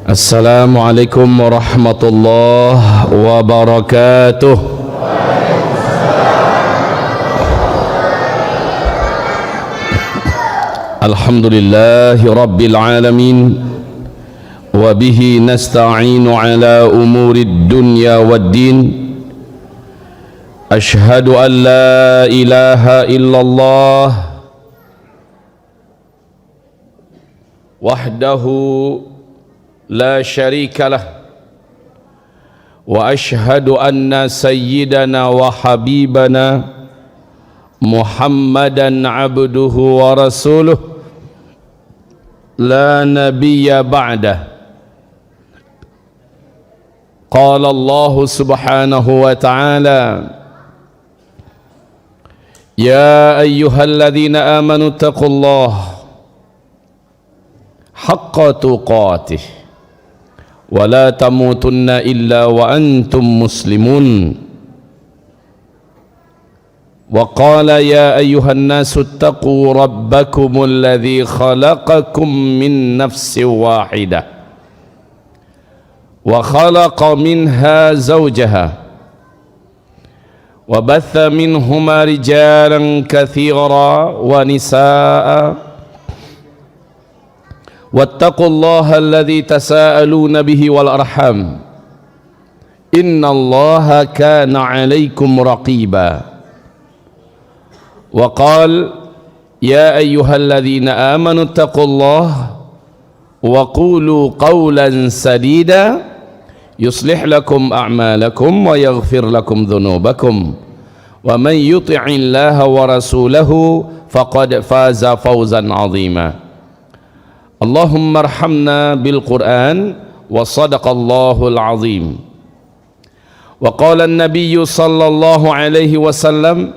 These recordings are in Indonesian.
Assalamualaikum warahmatullahi wabarakatuh. Alhamdulillahi rabbil alamin, wa bihi nasta'inu ala umuri dunya waddin. Ashhadu an la ilaha illallah wahdahu la syarika lah, wa ashhadu anna sayyidana wa habibana Muhammadan abduhu wa rasuluh la nabiyya ba'dah. Qala Allah subhanahu wa ta'ala: Ya ayyuhalladzina amanu taqullaha haqqa tuqatih wa la tamutunna illa wa antum muslimun. Wa qala ya ayyuhan nasu taqu rabbakumul ladzi khalaqakum min nafsin wahidah wa khalaqa minha zawjaha wa batha minhuma rijalan katsira wa nisaa. Wattaqullaha alladzi tasaaluna bihi wal arham innallaha kana 'alaikum raqiba. Wa qala ya ayyuhalladzina amanu taqullaha wa qulu qawlan sadida yuslih lakum a'malakum wa yaghfir lakum dhunubakum wa man yuti'illaha wa rasulahu faqad faza fawzan 'azima. Allahumma arhamna bil Qur'an wa sadaqallahul azim. Wa qala an-nabiy sallallahu alaihi wasallam: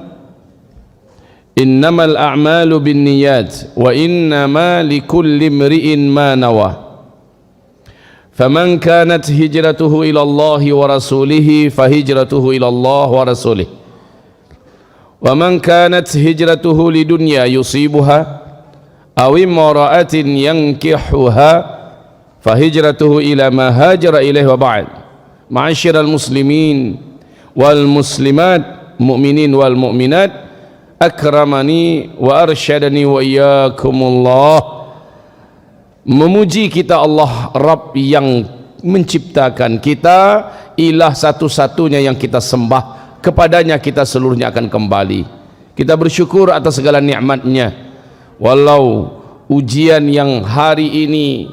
innamal a'malu binniyat wa innama likulli imri'in ma nawa. Faman kanat hijratuhu ila Allah wa rasulih fa hijratuhu ila Allah wa rasulih. Wa man kanat hijratuhu lidunya yusibuha aw imra'atin yankihuha fa hijratuhu ila ma hajara ilaihi wa ba'd. Ma'asyiral muslimin wal muslimat, mu'minin wal mu'minat, akramani wa arsyadani wa iyyakumullah. Memuji kita Allah Rabb yang menciptakan kita, ilah satu-satunya yang kita sembah, kepadanya kita seluruhnya akan kembali. Kita bersyukur atas segala nikmatnya. Walau ujian yang hari ini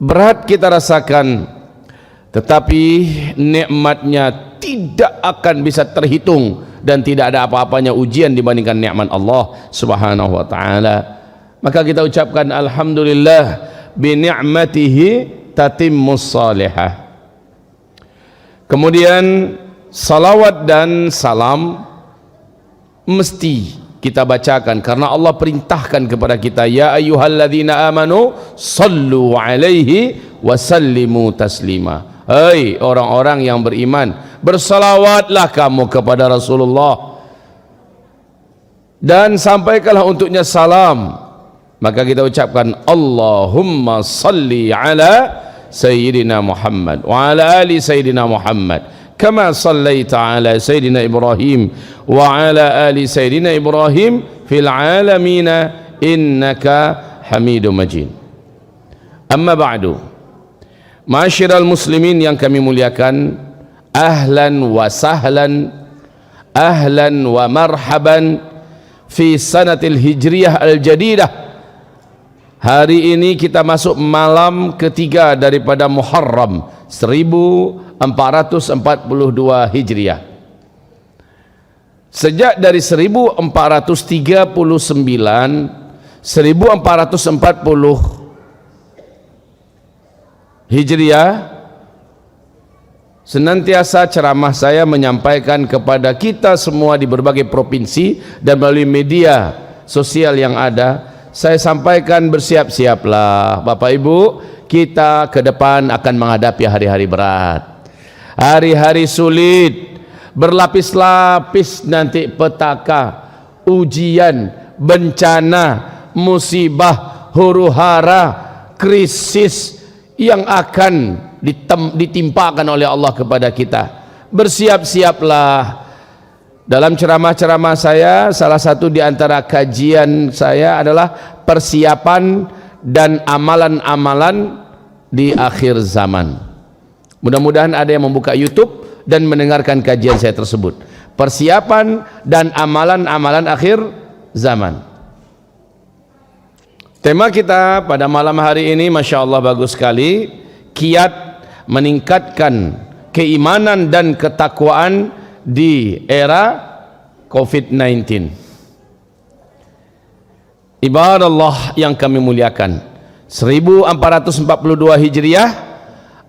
berat kita rasakan, tetapi nikmatnya tidak akan bisa terhitung dan tidak ada apa-apanya ujian dibandingkan nikmat Allah subhanahu wa ta'ala. Maka kita ucapkan alhamdulillah bi ni'matihi tatimmus salihah. Kemudian salawat dan salam mesti kita bacakan karena Allah perintahkan kepada kita, ya ayyuhalladzina amanu sallu alaihi wa sallimu taslima. Hai orang-orang yang beriman, bersalawatlah kamu kepada Rasulullah dan sampaikanlah untuknya salam. Maka kita ucapkan Allahumma salli ala sayyidina Muhammad wa ala ali sayyidina Muhammad kama sallaita ala sayyidina Ibrahim wa ala ali sayyidina Ibrahim fil alamin innaka Hamidum Majid. Amma ba'du, ma'asyiral muslimin yang kami muliakan, ahlan wa sahlan, ahlan wa marhaban fi sanatil hijriyah al-jadidah. Hari ini kita masuk malam ketiga daripada Muharram 1442 Hijriah. Sejak dari 1439 1440 Hijriah, senantiasa ceramah saya menyampaikan kepada kita semua di berbagai provinsi dan melalui media sosial yang ada. Saya sampaikan, bersiap-siaplah Bapak Ibu, kita ke depan akan menghadapi hari-hari berat, hari-hari sulit, berlapis-lapis nanti petaka, ujian, bencana, musibah, huru-hara, krisis yang akan ditimpakan oleh Allah kepada kita. Bersiap-siaplah. Dalam ceramah-ceramah saya, salah satu di antara kajian saya adalah persiapan dan amalan-amalan di akhir zaman. Mudah-mudahan ada yang membuka YouTube dan mendengarkan kajian saya tersebut. Persiapan dan amalan-amalan akhir zaman. Tema kita pada malam hari ini, Masya Allah, bagus sekali. Kiat meningkatkan keimanan dan ketakwaan di era COVID-19. Ibarat Allah yang kami muliakan, 1442 Hijriah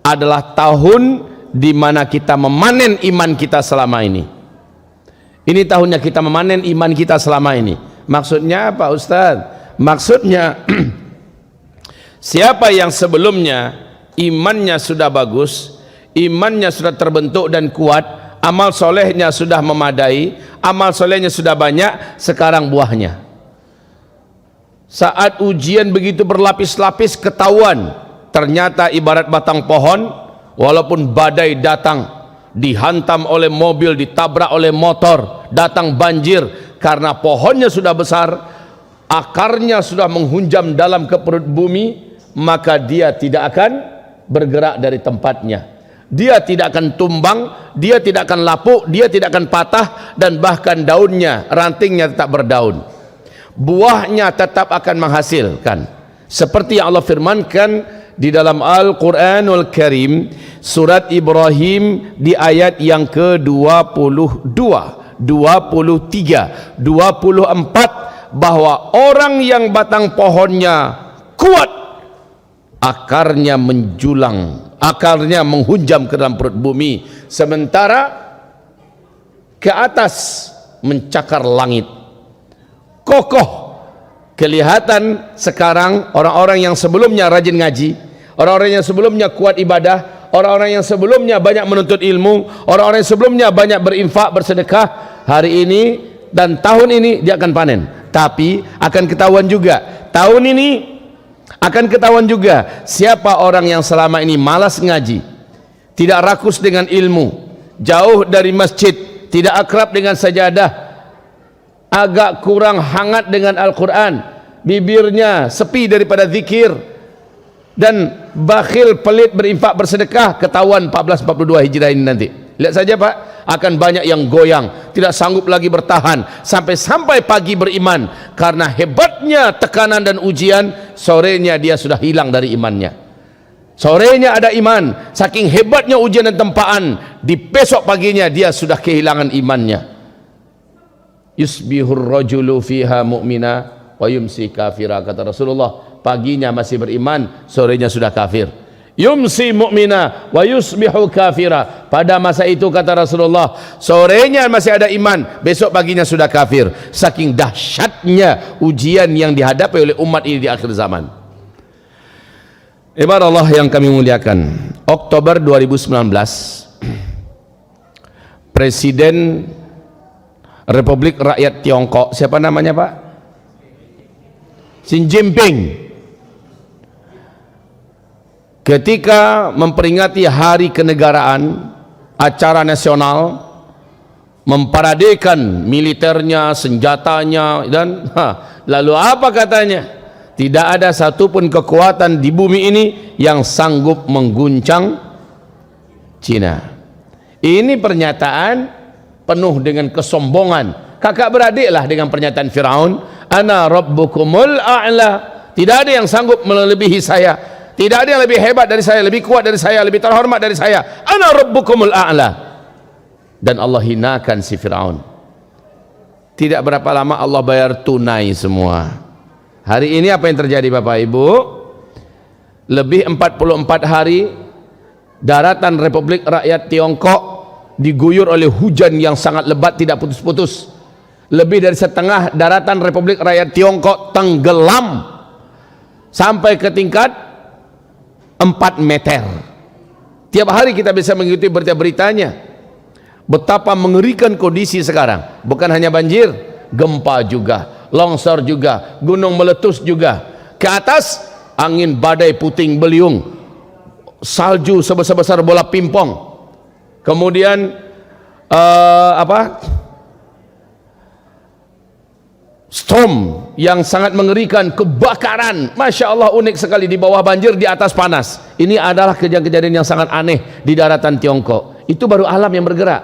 adalah tahun di mana kita memanen iman kita selama ini. Ini tahunnya kita memanen iman kita selama ini. Maksudnya apa, Ustaz? Maksudnya siapa yang sebelumnya imannya sudah bagus, imannya sudah terbentuk dan kuat, amal solehnya sudah memadai, amal solehnya sudah banyak, sekarang buahnya. Saat ujian begitu berlapis-lapis, ketahuan ternyata ibarat batang pohon, walaupun badai datang, dihantam oleh mobil, ditabrak oleh motor, datang banjir, karena pohonnya sudah besar, akarnya sudah menghunjam dalam ke perut bumi, maka dia tidak akan bergerak dari tempatnya. Dia tidak akan tumbang, dia tidak akan lapuk, dia tidak akan patah, dan bahkan daunnya, rantingnya tetap berdaun. Buahnya tetap akan menghasilkan. Seperti yang Allah firmankan di dalam Al-Quranul Karim, surat Ibrahim di ayat yang ke-22, 23, 24, bahwa orang yang batang pohonnya kuat, akarnya menjulang, akarnya menghunjam ke dalam perut bumi, sementara ke atas mencakar langit, kokoh. Kelihatan sekarang orang-orang yang sebelumnya rajin ngaji, orang-orang yang sebelumnya kuat ibadah, orang-orang yang sebelumnya banyak menuntut ilmu, orang-orang yang sebelumnya banyak berinfak, bersedekah, hari ini dan tahun ini dia akan panen. Tapi akan ketahuan juga, tahun ini akan ketahuan juga siapa orang yang selama ini malas ngaji, tidak rakus dengan ilmu, jauh dari masjid, tidak akrab dengan sajadah, agak kurang hangat dengan Al-Quran, bibirnya sepi daripada zikir, dan bakhil, pelit, berinfak, bersedekah. Ketahuan 1442 Hijrah ini nanti. Lihat saja Pak, akan banyak yang goyang, tidak sanggup lagi bertahan sampai pagi beriman, karena hebatnya tekanan dan ujian. Sorenya dia sudah hilang dari imannya. Sorenya ada iman, saking hebatnya ujian dan tempaan, di besok paginya dia sudah kehilangan imannya. Yusbihur rajulu fiha mu'mina wa yumsi kafira, kata Rasulullah. Paginya masih beriman, sorenya sudah kafir. Yumsi mu'mina wa yusbihu kafira. Pada masa itu, kata Rasulullah, sorenya masih ada iman, besok paginya sudah kafir. Saking dahsyatnya ujian yang dihadapi oleh umat ini di akhir zaman. Ibarat Allah yang kami muliakan, Oktober 2019, Presiden Republik Rakyat Tiongkok, siapa namanya Pak? Xi Jinping, ketika memperingati hari kenegaraan, acara nasional, memparadekan militernya, senjatanya, dan lalu apa katanya? Tidak ada satupun kekuatan di bumi ini yang sanggup mengguncang Cina. Ini pernyataan penuh dengan kesombongan. Kakak beradiklah dengan pernyataan Firaun, ana rabbukumul a'la. Tidak ada yang sanggup melebihi saya, tidak ada yang lebih hebat dari saya, lebih kuat dari saya, lebih terhormat dari saya. Ana rabbukumul a'la. Dan Allah hinakan si Firaun. Tidak berapa lama Allah bayar tunai semua. Hari ini apa yang terjadi Bapak Ibu? Lebih 44 hari daratan Republik Rakyat Tiongkok diguyur oleh hujan yang sangat lebat, tidak putus-putus. Lebih dari setengah daratan Republik Rakyat Tiongkok tenggelam sampai ke tingkat 4 meter. Tiap hari kita bisa mengikuti berita-beritanya. Betapa mengerikan kondisi sekarang. Bukan hanya banjir, gempa juga, longsor juga, gunung meletus juga. Ke atas angin badai puting beliung, salju sebesar-besar bola pingpong, kemudian storm yang sangat mengerikan, kebakaran, Masya Allah, unik sekali, di bawah banjir, di atas panas. Ini adalah kejadian-kejadian yang sangat aneh di daratan Tiongkok. Itu baru alam yang bergerak,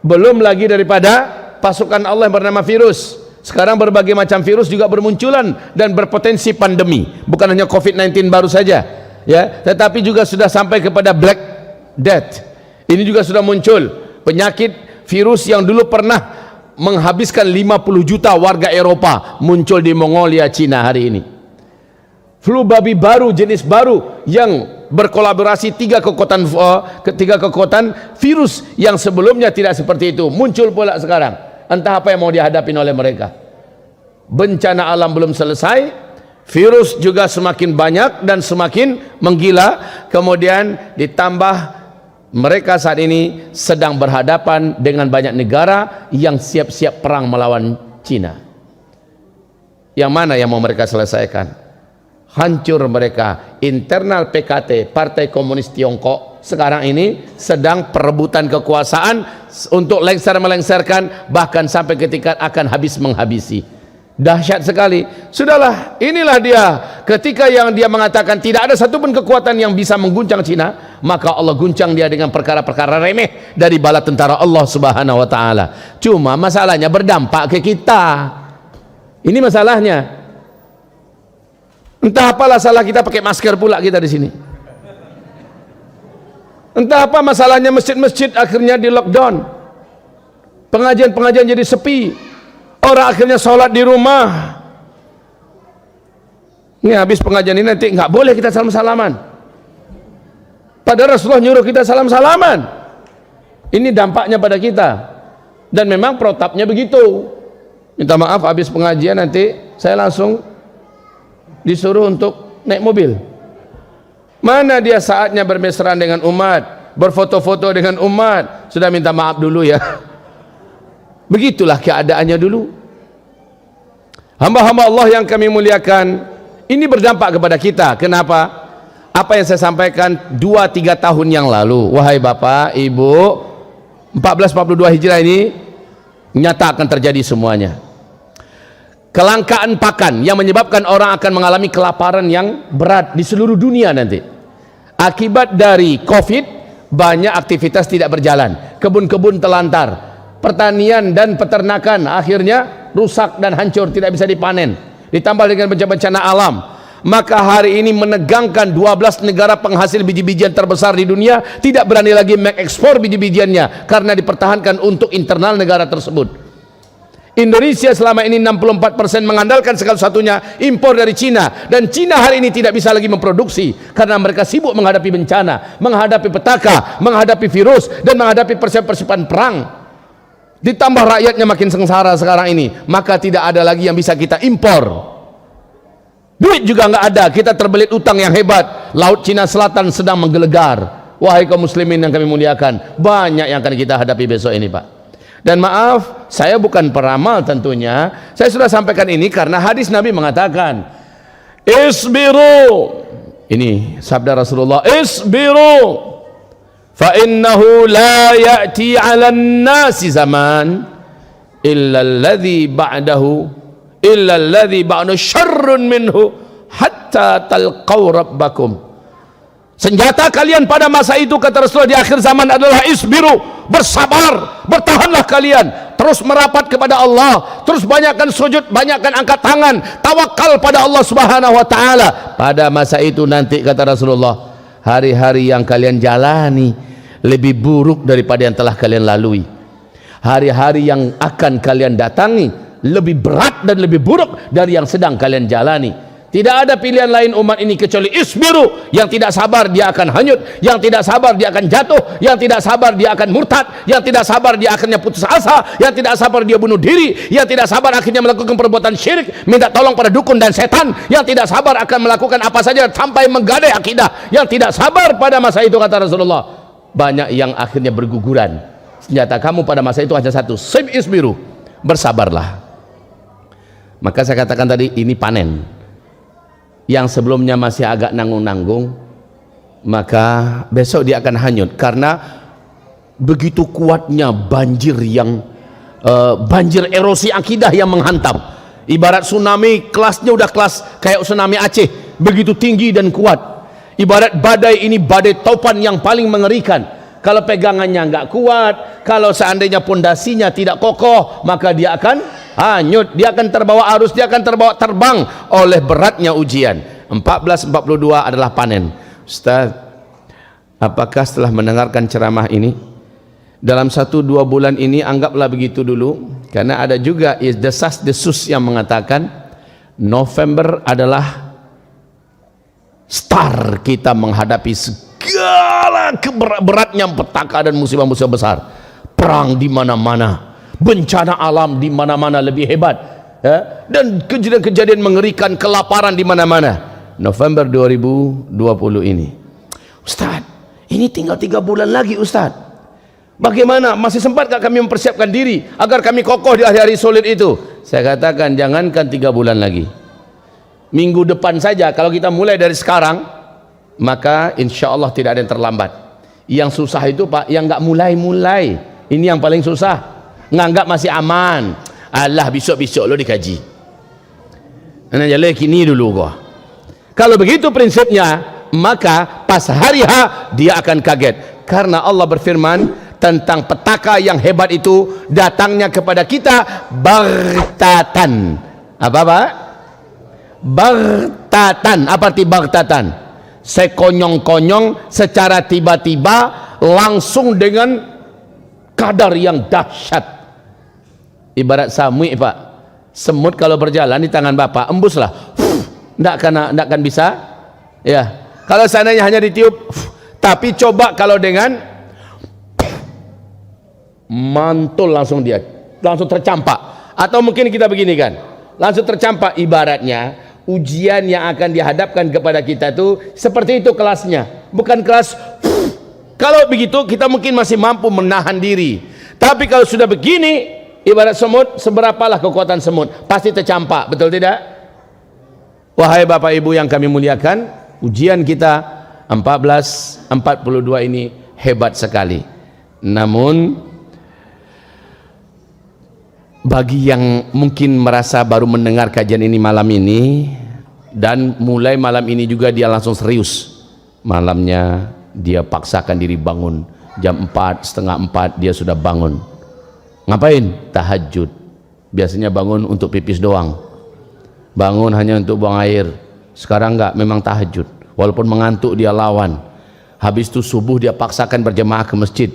belum lagi daripada pasukan Allah yang bernama virus. Sekarang berbagai macam virus juga bermunculan dan berpotensi pandemi, bukan hanya COVID-19 baru saja ya, tetapi juga sudah sampai kepada Black Death. Ini juga sudah muncul penyakit virus yang dulu pernah menghabiskan 50 juta warga Eropa, muncul di Mongolia, Cina hari ini. Flu babi baru, jenis baru yang berkolaborasi tiga kekuatan virus yang sebelumnya tidak seperti itu, muncul pula sekarang. Entah apa yang mau dihadapi oleh mereka. Bencana alam belum selesai, virus juga semakin banyak dan semakin menggila, kemudian ditambah mereka saat ini sedang berhadapan dengan banyak negara yang siap-siap perang melawan Cina. Yang mana yang mau mereka selesaikan? Hancur mereka. Internal PKT, Partai Komunis Tiongkok, sekarang ini sedang perebutan kekuasaan untuk lengser-melengsarkan, bahkan sampai ketika akan habis menghabisi. Dahsyat sekali. Sudahlah, inilah dia. Ketika yang dia mengatakan tidak ada satupun kekuatan yang bisa mengguncang Cina, maka Allah guncang dia dengan perkara-perkara remeh dari bala tentara Allah Subhanahu wa taala. Cuma masalahnya berdampak ke kita. Ini masalahnya. Entah apalah salah kita pakai masker pula kita di sini. Entah apa masalahnya masjid-masjid akhirnya di lockdown. Pengajian-pengajian jadi sepi. Orang akhirnya sholat di rumah. Ini habis pengajian ini nanti nggak boleh kita salam-salaman. Padahal Rasulullah nyuruh kita salam-salaman. Ini dampaknya pada kita. Dan memang protapnya begitu. Minta maaf, habis pengajian nanti saya langsung disuruh untuk naik mobil. Mana dia saatnya bermesraan dengan umat, berfoto-foto dengan umat, sudah minta maaf dulu ya. Begitulah keadaannya dulu. Hamba-hamba Allah yang kami muliakan, ini berdampak kepada kita. Kenapa? Apa yang saya sampaikan 2-3 tahun yang lalu, wahai Bapak, Ibu, 1442 Hijrah ini nyata akan terjadi semuanya. Kelangkaan pakan yang menyebabkan orang akan mengalami kelaparan yang berat di seluruh dunia nanti. Akibat dari Covid, banyak aktivitas tidak berjalan, kebun-kebun telantar, pertanian dan peternakan akhirnya rusak dan hancur, tidak bisa dipanen, ditambah dengan bencana-bencana alam. Maka hari ini menegangkan 12 negara penghasil biji-bijian terbesar di dunia tidak berani lagi mengekspor biji-bijiannya karena dipertahankan untuk internal negara tersebut. Indonesia selama ini 64% mengandalkan segala-satunya impor dari Cina, dan Cina hari ini tidak bisa lagi memproduksi karena mereka sibuk menghadapi bencana, menghadapi petaka, menghadapi virus, dan menghadapi persiapan perang. Ditambah rakyatnya makin sengsara sekarang ini, maka tidak ada lagi yang bisa kita impor. Duit juga nggak ada, kita terbelit utang yang hebat. Laut Cina Selatan sedang menggelegar. Wahai kaum muslimin yang kami muliakan, banyak yang akan kita hadapi besok ini, Pak. Dan maaf, saya bukan peramal tentunya. Saya sudah sampaikan ini karena hadis Nabi mengatakan, isbiru. Ini sabda Rasulullah, isbiru. Fa innahu la ya'ti 'alan nasi zaman illa alladhi ba'dahu syarrun minhu hatta talqaw rabbakum. Senjata kalian pada masa itu, kata Rasulullah, di akhir zaman adalah isbiru, bersabar, bertahanlah kalian, terus merapat kepada Allah, terus banyakkan sujud, banyakkan angkat tangan, tawakal pada Allah Subhanahu wa taala. Pada masa itu nanti, kata Rasulullah, hari-hari yang kalian jalani lebih buruk daripada yang telah kalian lalui. Hari-hari yang akan kalian datangi lebih berat dan lebih buruk dari yang sedang kalian jalani. Tidak ada pilihan lain umat ini kecuali isbiru. Yang tidak sabar dia akan hanyut, yang tidak sabar dia akan jatuh, yang tidak sabar dia akan murtad, yang tidak sabar dia akhirnya putus asa, yang tidak sabar dia bunuh diri, yang tidak sabar akhirnya melakukan perbuatan syirik, minta tolong pada dukun dan setan, yang tidak sabar akan melakukan apa saja sampai menggadai akidah, yang tidak sabar pada masa itu, kata Rasulullah, banyak yang akhirnya berguguran. Senjata kamu pada masa itu hanya satu, isbiru, bersabarlah. Maka saya katakan tadi, ini panen. Yang sebelumnya masih agak nanggung-nanggung, maka besok dia akan hanyut, karena begitu kuatnya banjir yang banjir erosi akidah yang menghantam. Ibarat tsunami, kelasnya udah kelas kayak tsunami Aceh, begitu tinggi dan kuat. Ibarat badai ini, badai topan yang paling mengerikan. Kalau pegangannya nggak kuat, kalau seandainya pondasinya tidak kokoh, maka dia akan hanyut, dia akan terbawa arus, dia akan terbawa terbang oleh beratnya ujian. 1442 adalah panen. Ustaz, apakah setelah mendengarkan ceramah ini, dalam 1-2 bulan ini anggaplah begitu dulu, karena ada juga desas-desus yang mengatakan November adalah star kita menghadapi segala beratnya petaka dan musibah-musibah besar, perang di mana-mana, bencana alam di mana-mana lebih hebat, ya? Dan kejadian-kejadian mengerikan, kelaparan di mana-mana. November 2020 ini, Ustaz, ini tinggal 3 bulan lagi Ustaz, bagaimana, masih sempatkah kami mempersiapkan diri agar kami kokoh di hari-hari sulit itu? Saya katakan, jangankan 3 bulan lagi, minggu depan saja kalau kita mulai dari sekarang, maka insya Allah tidak ada yang terlambat. Yang susah itu Pak, yang nggak mulai-mulai, ini yang paling susah. Nganggap masih aman, alah besok-besok lo dikaji, nah jalan kini dulu gua. Kalau begitu prinsipnya, maka pas hari H dia akan kaget, karena Allah berfirman tentang petaka yang hebat itu datangnya kepada kita baghtatan. Apa Pak? Baghtatan. Apa arti baghtatan? Sekonyong-konyong, secara tiba-tiba, langsung dengan kadar yang dahsyat. Ibarat samui Pak, semut kalau berjalan di tangan Bapak, embuslah, tidak akan bisa, ya. Kalau seandainya hanya ditiup, tapi coba kalau dengan mantul, langsung dia langsung tercampak. Atau mungkin kita begini kan, langsung tercampak. Ibaratnya ujian yang akan dihadapkan kepada kita itu seperti itu kelasnya, bukan kelas. Kalau begitu kita mungkin masih mampu menahan diri, tapi kalau sudah begini, ibarat semut, seberapalah kekuatan semut, pasti tercampak, betul tidak? Wahai Bapak Ibu yang kami muliakan, ujian kita 1442 ini hebat sekali. Namun bagi yang mungkin merasa baru mendengar kajian ini malam ini, dan mulai malam ini juga dia langsung serius, malamnya dia paksakan diri bangun jam 4, setengah 4 dia sudah bangun. Ngapain? Tahajud. Biasanya bangun untuk pipis doang, bangun hanya untuk buang air. Sekarang enggak, memang tahajud, walaupun mengantuk dia lawan. Habis itu subuh dia paksakan berjemaah ke masjid,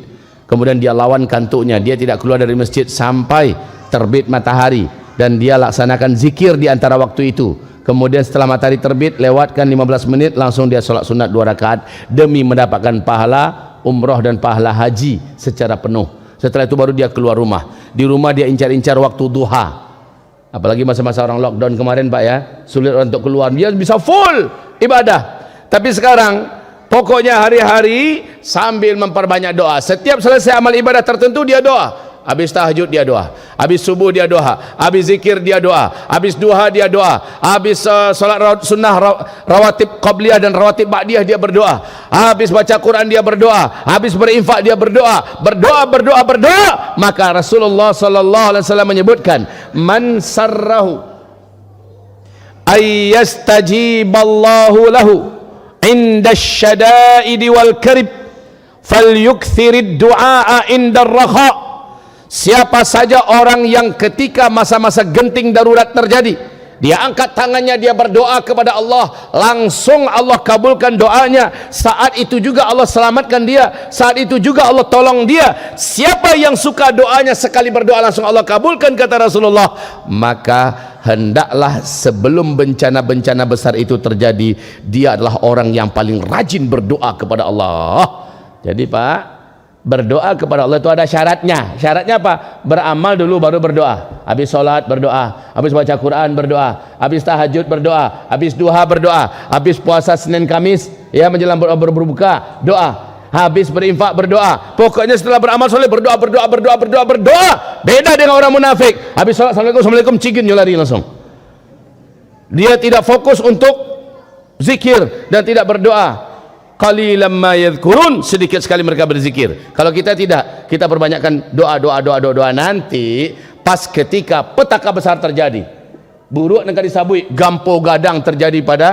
kemudian dia lawan kantuknya, dia tidak keluar dari masjid sampai terbit matahari, dan dia laksanakan zikir di antara waktu itu. Kemudian setelah matahari terbit, lewatkan 15 menit, langsung dia sholat sunat 2 rakaat demi mendapatkan pahala umroh dan pahala haji secara penuh. Setelah itu baru dia keluar rumah. Di rumah dia incar-incar waktu duha, apalagi masa-masa orang lockdown kemarin Pak ya, sulit untuk keluar, dia bisa full ibadah. Tapi sekarang pokoknya hari-hari sambil memperbanyak doa. Setiap selesai amal ibadah tertentu dia doa. Habis tahajud dia doa, habis subuh dia doa, habis zikir dia doa, habis duha dia doa, habis solat sunnah rawatib qabliyah dan rawatib ba'diyah dia berdoa, habis baca Quran dia berdoa, habis berinfak dia berdoa, berdoa. Maka Rasulullah sallallahu alaihi wasallam menyebutkan, man sarrahu ay yastajiballahu lahu inda syada'idi wal karib falyukthirid du'a inda ar-rakha. Siapa saja orang yang ketika masa-masa genting darurat terjadi, dia angkat tangannya, dia berdoa kepada Allah, langsung Allah kabulkan doanya. Saat itu juga Allah selamatkan dia, saat itu juga Allah tolong dia. Siapa yang suka doanya sekali berdoa langsung Allah kabulkan, kata Rasulullah, maka hendaklah sebelum bencana-bencana besar itu terjadi, dia adalah orang yang paling rajin berdoa kepada Allah. Jadi Pak, berdoa kepada Allah itu ada syaratnya. Syaratnya apa? Beramal dulu baru berdoa. Habis sholat berdoa, habis baca Quran berdoa, habis tahajud berdoa, habis duha berdoa, habis puasa Senin Kamis ya menjelang berbuka doa, habis berinfak berdoa. Pokoknya setelah beramal soleh berdoa. Beda dengan orang munafik. Habis sholat assalamualaikum cigin lari langsung. Dia tidak fokus untuk zikir dan tidak berdoa. qalilan ma yadhkurun, sedikit sekali mereka berzikir. Kalau kita tidak, kita perbanyakkan doa nanti pas ketika petaka besar terjadi, buruk negara disabui, gampo gadang terjadi pada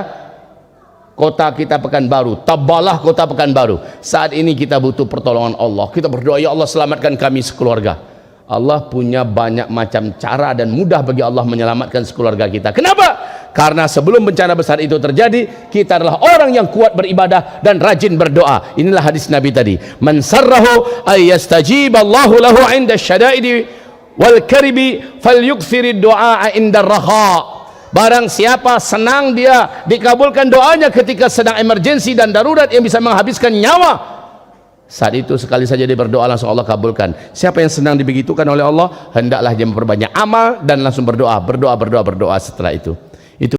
kota kita Pekanbaru, tabalah kota Pekanbaru. Saat ini kita butuh pertolongan Allah. Kita berdoa, ya Allah selamatkan kami sekeluarga. Allah punya banyak macam cara dan mudah bagi Allah menyelamatkan sekeluarga kita. Kenapa? Karena sebelum bencana besar itu terjadi, kita adalah orang yang kuat beribadah dan rajin berdoa. Inilah hadis Nabi tadi. Man sarrahu ay yastajiballahu lahu 'inda syada'idi wal karibi falyukthiri du'a 'inda raha. Barang siapa senang dia dikabulkan doanya ketika sedang emergensi dan darurat yang bisa menghabiskan nyawa, saat itu sekali saja dia berdoa langsung Allah kabulkan. Siapa yang senang dibegitukan oleh Allah, hendaklah dia memperbanyak amal dan langsung berdoa setelah itu.